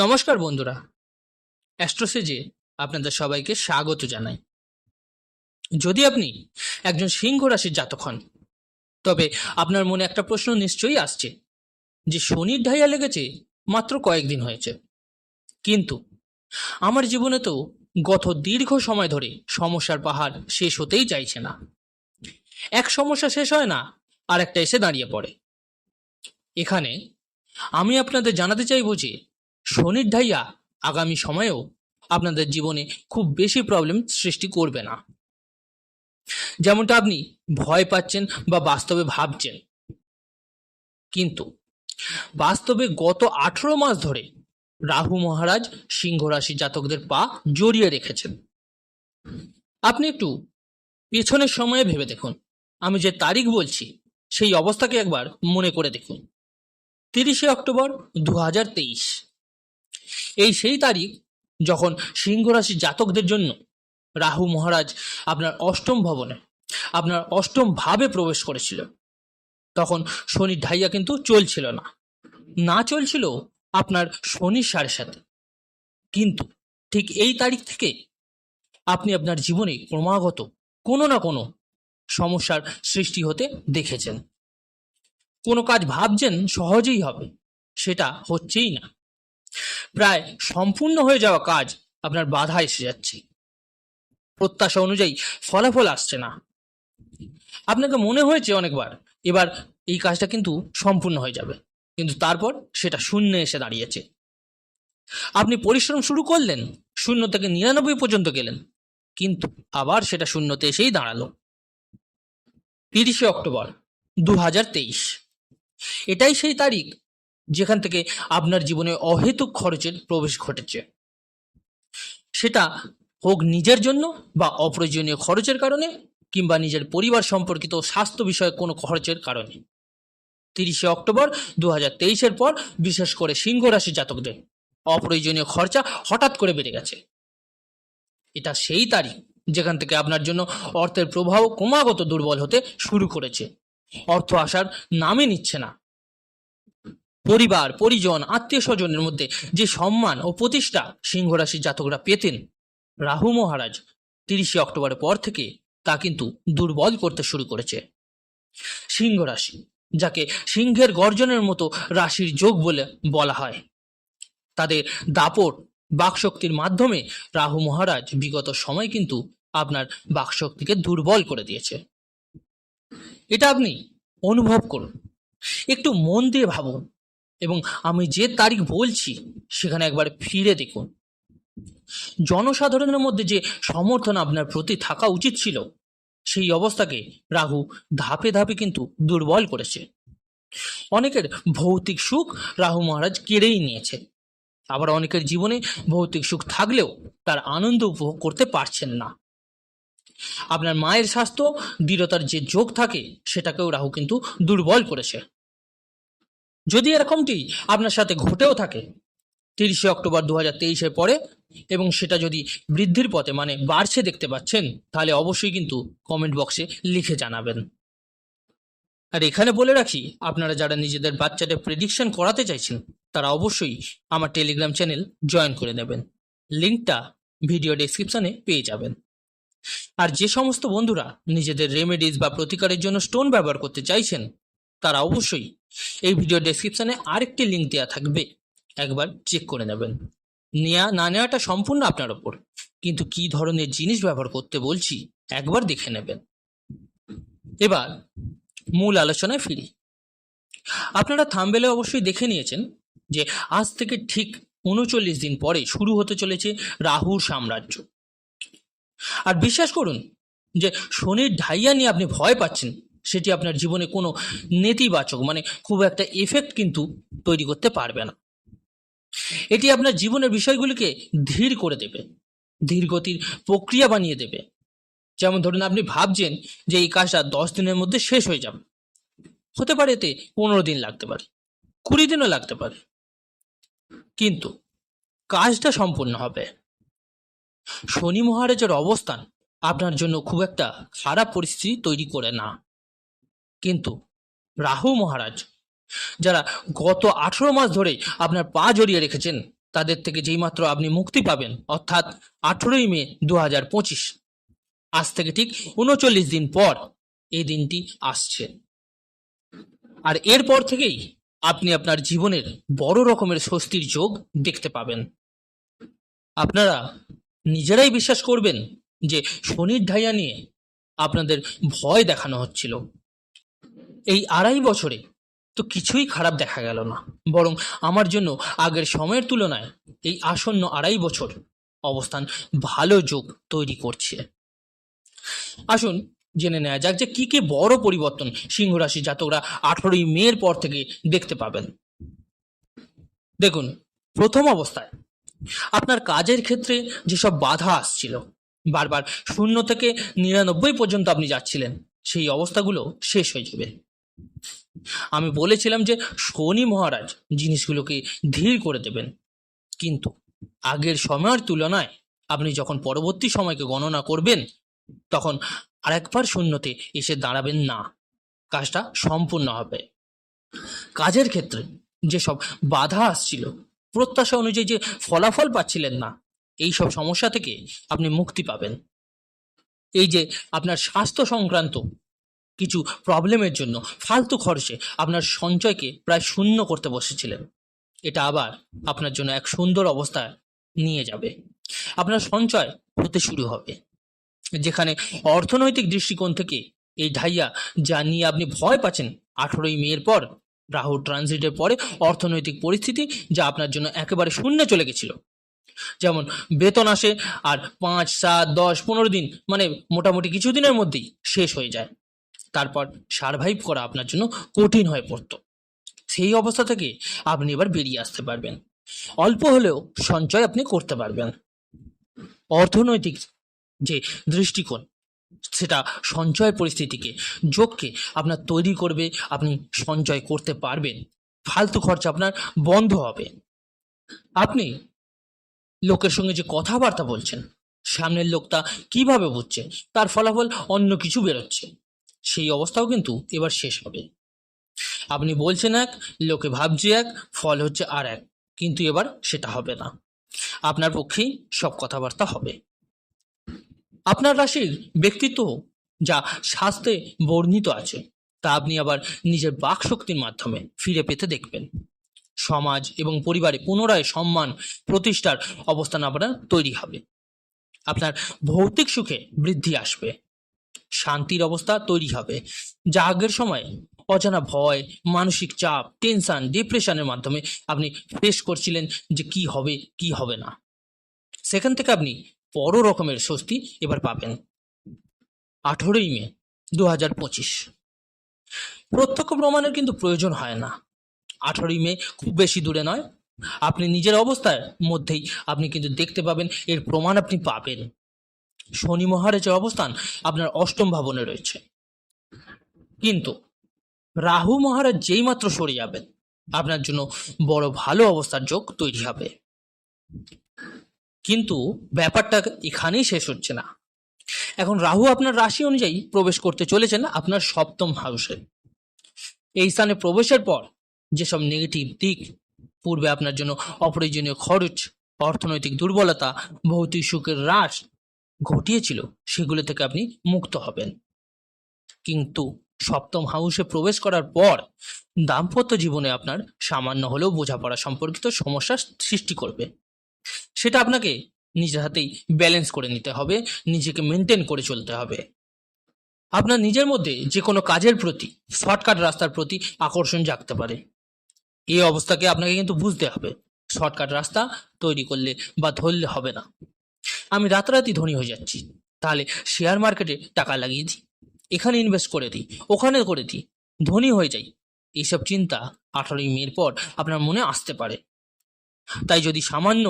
নমস্কার বন্ধুরা, অ্যাস্ট্রোসেজে আপনাদের সবাইকে স্বাগত জানাই। যদি আপনি একজন সিংহ রাশির জাতক হন, তবে আপনার মনে একটা প্রশ্ন নিশ্চয়ই আসছে যে শনির ঢাইয়া লেগেছে মাত্র কয়েকদিন হয়েছে, কিন্তু আমার জীবনে তো গত দীর্ঘ সময় ধরে সমস্যার পাহাড় শেষ হতেই চাইছে না। এক সমস্যা শেষ হয় না, আর একটা এসে দাঁড়িয়ে পড়ে। এখানে আমি আপনাদের জানাতে চাইব যে শনির ঢাইয়া আগামী সময়েও আপনাদের জীবনে খুব বেশি প্রবলেম সৃষ্টি করবে না, যেমনটা আপনি ভয় পাচ্ছেন বা বাস্তবে ভাবছেন। কিন্তু বাস্তবে গত 18 মাস ধরে রাহু মহারাজ সিংহ রাশি জাতকদের পা জড়িয়ে রেখেছেন। আপনি একটু পেছনের সময়ে ভেবে দেখুন, আমি যে তারিখ বলছি সেই অবস্থাকে একবার মনে করে দেখুন। 30শে অক্টোবর 2023, এই সেই তারিখ যখন সিংহ রাশি জাতকদের জন্য রাহু মহারাজ আপনার অষ্টম ভবনে, আপনার অষ্টম ভাবে প্রবেশ করেছিল। তখন শনির ঢাইয়া কিন্তু চলছিল না, না চলছিল আপনার শনির সাড়ে সাথে। কিন্তু ঠিক এই তারিখ থেকে আপনি আপনার জীবনে ক্রমাগত কোনো না কোনো সমস্যার সৃষ্টি হতে দেখেছেন। কোনো কাজ ভাবছেন সহজেই হবে, সেটা হচ্ছেই না। প্রায় সম্পূর্ণ হয়ে যাওয়া কাজ আপনার বাধা এসে যাচ্ছে, প্রত্যাশা অনুযায়ী ফলাফল আসছে না। আপনাকে মনে হয়েছে অনেকবার এবার এই কাজটা কিন্তু সম্পূর্ণ হয়ে যাবে, কিন্তু তারপর সেটা শূন্যে এসে দাঁড়িয়েছে। আপনি পরিশ্রম শুরু করলেন, 0 থেকে 99 পর্যন্ত গেলেন, কিন্তু আবার সেটা শূন্যতে এসেই দাঁড়ালো। 30শে অক্টোবর 2023, এটাই সেই তারিখ যেখান থেকে আপনার জীবনে অহেতুক খরচের প্রবেশ ঘটেছে। সেটা হোক নিজের জন্য বা অপ্রয়োজনীয় খরচের কারণে, কিংবা নিজের পরিবার সম্পর্কিত স্বাস্থ্য বিষয়ক কোনো খরচের কারণে। 30শে অক্টোবর 2023-এর পর বিশেষ করে সিংহ রাশি জাতকদের অপ্রয়োজনীয় খরচা হঠাৎ করে বেড়ে গেছে। এটা সেই তারিখ যেখান থেকে আপনার জন্য অর্থের প্রবাহ ক্রমাগত দুর্বল হতে শুরু করেছে। অর্থ আসার নামই নিচ্ছে না। পরিবার, পরিজন, আত্মীয় স্বজনের মধ্যে যে সম্মান ও প্রতিষ্ঠা সিংহ রাশি জাতকরা পেতেন, রাহু মহারাজ 30শে অক্টোবরের পর থেকে তা কিন্তু দুর্বল করতে শুরু করেছে। সিংহ রাশি, যাকে সিংহের গর্জনের মতো রাশির যোগ বলে বলা হয়, তাদের দাপট বাকশক্তির মাধ্যমে রাহু মহারাজ বিগত সময় কিন্তু আপনার বাকশক্তিকে দুর্বল করে দিয়েছে। এটা আপনি অনুভব করুন, একটু মন দিয়ে ভাবুন, এবং আমি যে তারিখ বলছি সেখানে একবার ফিরে দেখুন। জনসাধারণের মধ্যে যে সমর্থন আপনার প্রতি থাকা উচিত ছিল, সেই অবস্থাকে রাহু ধাপে ধাপে কিন্তু দুর্বল করেছে। অনেকের ভৌতিক সুখ রাহু মহারাজ কেড়েই নিয়েছে, আবার অনেকের জীবনে ভৌতিক সুখ থাকলেও তার আনন্দ উপভোগ করতে পারছেন না। আপনার মায়ের স্বাস্থ্য দৃঢ়তার যে যোগ থাকে, সেটাকেও রাহু কিন্তু দুর্বল করেছে। যদি এরকমটি আপনার সাথে ঘটেও থাকে 30শে অক্টোবর 2023-এর পরে, এবং সেটা যদি বৃদ্ধির পথে মানে বাড়ছে দেখতে পাচ্ছেন, তাহলে অবশ্যই কিন্তু কমেন্ট বক্সে লিখে জানাবেন। আর এখানে বলে রাখি, আপনারা যারা নিজেদের বাচ্চাদের প্রেডিকশন করাতে চাইছেন, তারা অবশ্যই আমার টেলিগ্রাম চ্যানেল জয়েন করে নেবেন। লিঙ্কটা ভিডিও ডেসক্রিপশনে পেয়ে যাবেন। আর যে সমস্ত বন্ধুরা নিজেদের রেমেডিজ বা প্রতিকারের জন্য স্টোন ব্যবহার করতে চাইছেন, তারা অবশ্যই এই ভিডিও ডেসক্রিপশনে আরেকটি লিঙ্ক দেওয়া থাকবে, একবার চেক করে নেবেন। নেওয়া না নেওয়াটা সম্পূর্ণ আপনার ওপর, কিন্তু কি ধরনের জিনিস ব্যবহার করতে বলছি একবার দেখে নেবেন। এবার মূল আলোচনায় ফিরি। আপনারা থাম্বনেলে অবশ্যই দেখে নিয়েছেন যে আজ থেকে ঠিক 39 দিন পরে শুরু হতে চলেছে রাহুর সাম্রাজ্য। আর বিশ্বাস করুন যে শনির ঢাইয়া নিয়ে আপনি ভয় পাচ্ছেন, সেটি আপনার জীবনে কোনো নেতিবাচক মানে খুব একটা এফেক্ট কিন্তু তৈরি করতে পারবে না। এটি আপনার জীবনের বিষয়গুলিকে ধীর করে দেবে, ধীর গতির প্রক্রিয়া বানিয়ে দেবে। যেমন ধরুন, আপনি ভাবছেন যে এই কাজটা 10 দিনের মধ্যে শেষ হয়ে যাবে, হতে পারে এতে 15 দিন লাগতে পারে, 20 দিনও লাগতে পারে, কিন্তু কাজটা সম্পূর্ণ হবে। শনি মহারাজের অবস্থান আপনার জন্য খুব একটা খারাপ পরিস্থিতি তৈরি করে না, কিন্তু রাহু মহারাজ, যারা গত 18 মাস ধরে আপনার পা জড়িয়ে রেখেছেন, তাদের থেকে যেইমাত্র আপনি মুক্তি পাবেন, অর্থাৎ 18ই মে 2025, আজ থেকে ঠিক 39 দিন পর এই দিনটি আসছে। আর এরপর থেকেই আপনি আপনার জীবনের বড় রকমের স্বস্তির যোগ দেখতে পাবেন। আপনারা নিজেরাই বিশ্বাস করবেন যে শনির ঢাইয়া নিয়ে আপনাদের ভয় দেখানো হচ্ছিল। এই 2.5 বছরে তো কিছুই খারাপ দেখা গেল না, বরং আমার জন্য আগের সময়ের তুলনায় এই আসন্ন 2.5 বছর অবস্থান ভালো যোগ তৈরি করছে। আসুন জেনে নেওয়া যাক যে কি কি বড় পরিবর্তন সিংহ রাশি জাতকরা 18ই মের পর থেকে দেখতে পাবেন। দেখুন, প্রথম অবস্থায় আপনার কাজের ক্ষেত্রে যেসব বাধা আসছিল, বারবার 0 থেকে 99 পর্যন্ত আপনি যাচ্ছিলেন, সেই অবস্থাগুলো শেষ হয়ে যাবে। আমি বলেছিলাম যে শনি মহারাজ জিনিসগুলোকে ধীর করে দেবেন, কিন্তু আগের সময়ের তুলনায় আপনি যখন পরবর্তী সময়কে গণনা করবেন, তখন আরেকবার শূন্যতে এসে দাঁড়াবেন না, কাজটা সম্পূর্ণ হবে। কাজের ক্ষেত্রে যেসব বাধা আসছিল, প্রত্যাশা অনুযায়ী যে ফলাফল পাচ্ছিলেন না, এই সব সমস্যা থেকে আপনি মুক্তি পাবেন। এই যে আপনার স্বাস্থ্য সংক্রান্ত কিছু প্রবলেমের জন্য ফালতু খরচে আপনার সঞ্চয়কে প্রায় শূন্য করতে বসেছিলেন, এটা আবার আপনার জন্য এক সুন্দর অবস্থায় নিয়ে যাবে। আপনার সঞ্চয় হতে শুরু হবে। যেখানে অর্থনৈতিক দৃষ্টিকোণ থেকে এই ঢাইয়া যা নিয়ে আপনি ভয় পাচ্ছেন, 18ই মের পর রাহু ট্রানজিটের পরে অর্থনৈতিক পরিস্থিতি যা আপনার জন্য একেবারে শূন্যে চলে গেছিল, যেমন বেতন আসে আর 5, 7, 10, 15 দিন, মানে মোটামুটি কিছুদিনের মধ্যেই শেষ হয়ে যায়, তারপর সারভাইভ করা আপনার জন্য কঠিন হয়ে পড়তো, সেই অবস্থা থেকে আপনি এবার বেরিয়ে আসতে পারবেন। অল্প হলেও সঞ্চয় আপনি করতে পারবেন। অর্থনৈতিক যে দৃষ্টিকোণ, সেটা সঞ্চয় পরিস্থিতিকে, যোগকে আপনার তৈরি করবে, আপনি সঞ্চয় করতে পারবেন, ফালতু খরচা আপনার বন্ধ হবে। আপনি লোকের সঙ্গে যে কথাবার্তা বলছেন, সামনের লোকটা কিভাবে বুঝছে, তার ফলাফল অন্য কিছু বেরোচ্ছে, সেই অবস্থাও কিন্তু এবার শেষ হবে। আপনি বলছেন এক, লোকে ভাবছে এক, ফল হচ্ছে আর এক, কিন্তু এবার সেটা হবে না, আপনার পক্ষেই সব কথাবার্তা হবে। আপনার রাশির ব্যক্তিত্ব যা শাস্ত্রে বর্ণিত আছে, তা আপনি আবার নিজের বাক শক্তির মাধ্যমে ফিরে পেতে দেখবেন। সমাজ এবং পরিবারে পুনরায় সম্মান প্রতিষ্ঠার অবস্থান আপনার তৈরি হবে। আপনার ভৌতিক সুখে বৃদ্ধি আসবে, শান্তির অবস্থা তৈরি হবে, যা আগের সময় অজানা ভয়, মানসিক চাপ, টেনশন, ডিপ্রেশনের মাধ্যমে আপনি ফেস করছিলেন যে কি হবে কি হবে না, সেখান থেকে আপনি বড় রকমের স্বস্তি এবার পাবেন। 18ই মে 2025। প্রত্যক্ষ প্রমাণের কিন্তু প্রয়োজন হয় না। 18ই মে খুব বেশি দূরে নয়, আপনি নিজের অবস্থার মধ্যেই আপনি কিন্তু দেখতে পাবেন, এর প্রমাণ আপনি পাবেন। শনি মহারাজের অবস্থান আপনার 8ম ভাবনে রয়েছে, কিন্তু রাহু মহারাজ যেই মাত্র সরে যাবেন, আপনার জন্য বড় ভালো অবস্থার যোগ তৈরি হবে। কিন্তু ব্যাপারটা এখানেই শেষ হচ্ছে না। এখন রাহু আপনার রাশি অনুযায়ী প্রবেশ করতে চলেছেন আপনার 7ম হাউসে। এই স্থানে প্রবেশের পর যেসব নেগেটিভ দিক, পূর্বে আপনার জন্য অপ্রয়োজনীয় খরচ, অর্থনৈতিক দুর্বলতা, ভৌতিক সুখের হ্রাস ঘটিয়েছিল, সেগুলো থেকে আপনি মুক্ত হবেন। কিন্তু 7ম হাউসে প্রবেশ করার পর দাম্পত্য জীবনে আপনার সামান্য হলেও বোঝাপড়া সম্পর্কিত সমস্যার সৃষ্টি করবে। সেটা আপনাকে নিজের হাতেই ব্যালেন্স করে নিতে হবে, নিজেকে মেনটেন করে চলতে হবে। আপনার নিজের মধ্যে যে কোনো কাজের প্রতি, শর্টকাট রাস্তার প্রতি আকর্ষণ জাগতে পারে। এই অবস্থাকে আপনাকে কিন্তু বুঝতে হবে, শর্টকাট রাস্তা তৈরি করলে বা ধরলে হবে না। আমি রাতারাতি ধনী হয়ে যাচ্ছি, তাহলে শেয়ার মার্কেটে টাকা লাগিয়ে দিই, এখানে ইনভেস্ট করে দিই, ওখানে করে দিই, ধনী হয়ে যাই, এইসব চিন্তা 18ই মের পর আপনার মনে আসতে পারে। তাই যদি সামান্য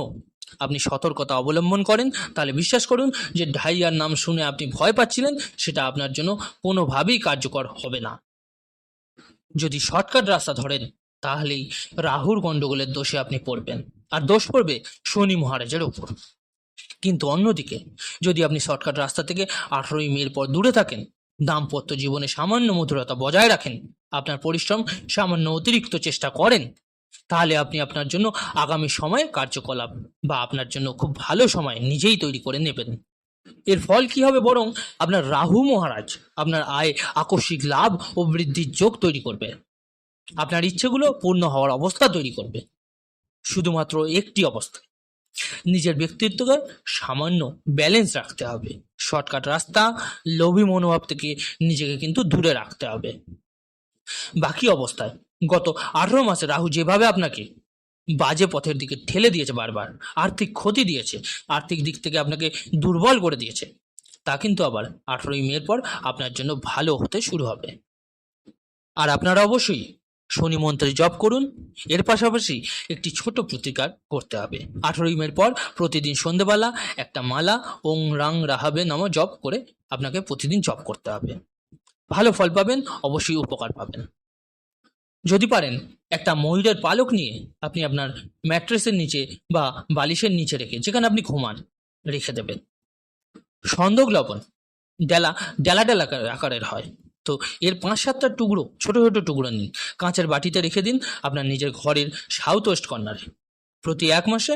আপনি সতর্কতা অবলম্বন করেন, তাহলে বিশ্বাস করুন যে ঢাইয়ার নাম শুনে আপনি ভয় পাচ্ছিলেন, সেটা আপনার জন্য কোনোভাবেই কার্যকর হবে না। যদি শর্টকাট রাস্তা ধরেন, তাহলেই রাহুর গণ্ডগোলের দোষে আপনি পড়বেন, আর দোষ পড়বে শনি মহারাজের ওপর। কিন্তু অন্যদিকে যদি আপনি শর্টকাট রাস্তা থেকে 18ই মের পর দূরে থাকেন, দাম্পত্য জীবনে সামান্য মধুরতা বজায় রাখেন, আপনার পরিশ্রম সামান্য অতিরিক্ত চেষ্টা করেন, তাহলে আপনি আপনার জন্য আগামী সময়ে কার্যকলাপ বা আপনার জন্য খুব ভালো সময় নিজেই তৈরি করে নেবেন। এর ফল কি হবে, বরং আপনার রাহু মহারাজ আপনার আয়, আকস্মিক লাভ ও বৃদ্ধির যোগ তৈরি করবে। আপনার ইচ্ছেগুলো পূর্ণ হওয়ার অবস্থা তৈরি করবে। শুধুমাত্র একটি অবস্থা, নিজের ব্যক্তিত্বকে সামান্য ব্যালেন্স রাখতে হবে। শর্টকাট রাস্তা, লোভী মনোভাব থেকে নিজেকে কিন্তু দূরে রাখতে হবে। বাকি অবস্থায় গত 18 মাসে রাহু যেভাবে আপনাকে বাজে পথের দিকে ঠেলে দিয়েছে, বারবার আর্থিক ক্ষতি দিয়েছে, আর্থিক দিক থেকে আপনাকে দুর্বল করে দিয়েছে, তা কিন্তু আবার 18ই মের পর আপনার জন্য ভালো হতে শুরু হবে। আর আপনারা অবশ্যই শনি মন্ত্রে জপ করুন। এর পাশাপাশি একটি ছোট প্রতিকার করতে হবে। 18ই মের পর প্রতিদিন সন্ধেবেলা একটা মালা ওং রাং রাহাবে নাম জপ করে আপনাকে প্রতিদিন জপ করতে হবে। ভালো ফল পাবেন, অবশ্যই উপকার পাবেন। যদি পারেন একটা ময়ূরের পালক নিয়ে আপনি আপনার ম্যাট্রেসের নিচে বা বালিশের নিচে রেখে, যেখানে আপনি ঘুমান, রেখে দেবেন। সন্দক লবণ ডেলা ডেলা ডেলা আকারের হয়, তো এর 5-7টা টুকরো, ছোট ছোট টুকরো নিন, কাঁচের বাটিতে রেখে দিন আপনার নিজের ঘরের সাউথ ওয়েস্ট কর্নারে। প্রতি 1 মাসে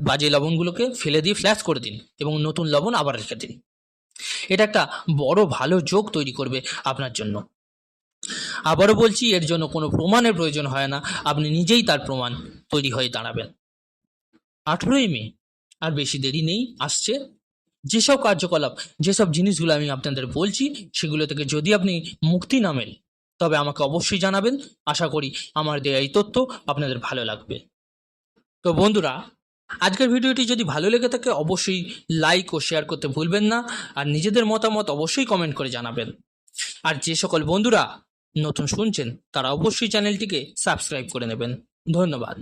বাজে লবণগুলোকে ফেলে দিয়ে ফ্ল্যাশ করে দিন এবং নতুন লবণ আবার রেখে দিন। এটা একটা বড় ভালো যোগ তৈরি করবে আপনার জন্য। আবারও বলছি, এর জন্য কোনো প্রমাণের প্রয়োজন হয় না, আপনি নিজেই তার প্রমাণ তৈরি হয়ে দাঁড়াবেন। 18ই মে, আর বেশি দেরি নেই, আসছে। যেসব কার্যকলাপ, যেসব জিনিসগুলো আমি আপনাদের বলছি, সেগুলো থেকে যদি আপনি মুক্তি না মেলে, তবে আমাকে অবশ্যই জানাবেন। আশা করি আমার দেয়া এই তথ্য আপনাদের ভালো লাগবে। তো বন্ধুরা, আজকের ভিডিওটি যদি ভালো লেগে থাকে অবশ্যই লাইক ও শেয়ার করতে ভুলবেন না, আর নিজেদের মতামত অবশ্যই কমেন্ট করে জানাবেন। আর যে সকল বন্ধুরা নতুন শুনছেন তারা অবশ্যই চ্যানেলটিকে সাবস্ক্রাইব করে নেবেন। ধন্যবাদ।